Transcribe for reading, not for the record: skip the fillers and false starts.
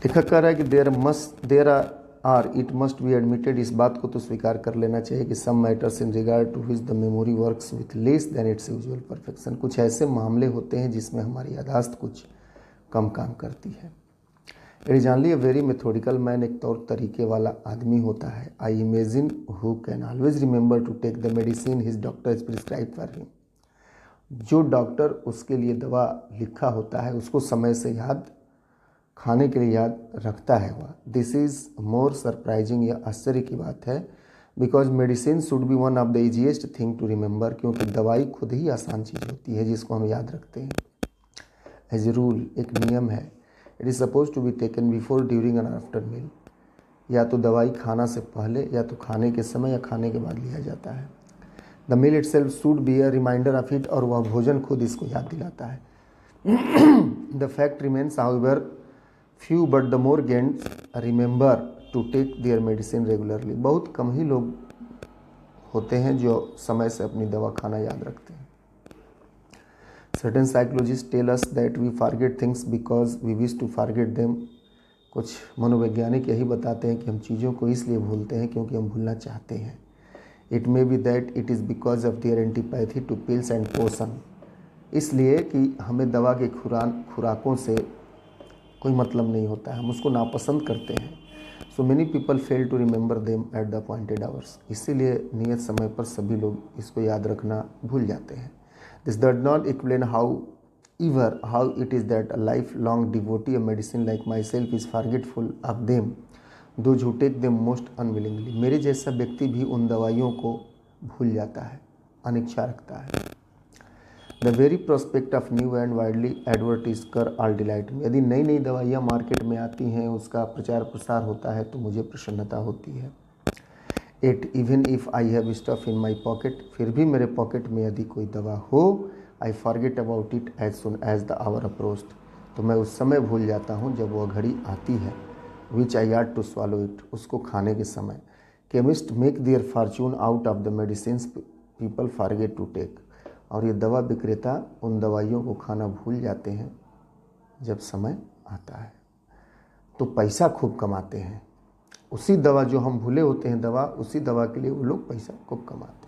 लेखक कह रहा है कि there are it must be admitted, इस बात को तो स्वीकार कर लेना चाहिए कि some matters in regard to which the memory works with less than its usual perfection, कुछ ऐसे मामले होते हैं जिसमें हमारी याददाश्त कुछ कम काम करती है। एरिजानली ए वेरी मेथोडिकल मैन, एक तौर तरीके वाला आदमी होता है। I imagine who can always remember to take the medicine his doctor is prescribe for him, जो डॉक्टर उसके लिए दवा लिखा होता है उसको समय से याद खाने के लिए याद रखता है वह। दिस इज़ मोर सरप्राइजिंग, यह आश्चर्य की बात है, because medicine should be one of the easiest thing to remember, क्योंकि दवाई खुद ही आसान चीज़ होती है जिसको हम याद रखते हैं। एज ए रूल, एक नियम है, it is suppose to be taken before, during and after meal, या तो दवाई खाना से पहले या तो खाने के समय या खाने के बाद लिया जाता है। The meal itself should be a reminder of it, और वह भोजन खुद इसको याद दिलाता है। The fact remains however few but the more gents remember to take their medicine regularly, बहुत कम ही लोग होते हैं जो समय से अपनी दवा खाना याद रखते हैं। Certain psychologist tell us that we forget things because we wish to forget them, कुछ मनोवैज्ञानिक यही बताते हैं कि हम चीज़ों को इसलिए भूलते हैं क्योंकि हम भूलना चाहते हैं। It may be that it is because of their antipathy to pills and potion, इसलिए कि हमें दवा के खुराकों से कोई मतलब नहीं होता है, हम उसको नापसंद करते हैं। So many people fail to remember them at the appointed hours, इसीलिए नियत समय पर सभी लोग इसको याद रखना भूल जाते हैं। This does not explain how it is that a life long devotee a medicine like my self is forgetful of them दो हू टेक देम मोस्ट अनविलिंगली, मेरे जैसा व्यक्ति भी उन दवाइयों को भूल जाता है, अनिच्छा रखता है। The very prospect of new and widely advertise कर ऑल डिलाइट में, यदि नई नई दवाइयाँ मार्केट में आती हैं, उसका प्रचार प्रसार होता है तो मुझे प्रसन्नता होती है। At even if I have stuff in my pocket, फिर भी मेरे पॉकेट में यदि कोई दवा हो, I forget about it as soon as the hour approached, तो मैं उस समय भूल जाता हूँ जब वह घड़ी आती है। Which I ought to swallow it, उसको खाने के समय। Chemist make their fortune out of the medicines people forget to take, और ये दवा विक्रेता उन दवाइयों को खाना भूल जाते हैं जब समय आता है, तो पैसा खूब कमाते हैं। उसी दवा जो हम भूले होते हैं दवा, उसी दवा के लिए वो लोग पैसा खूब कमाते हैं।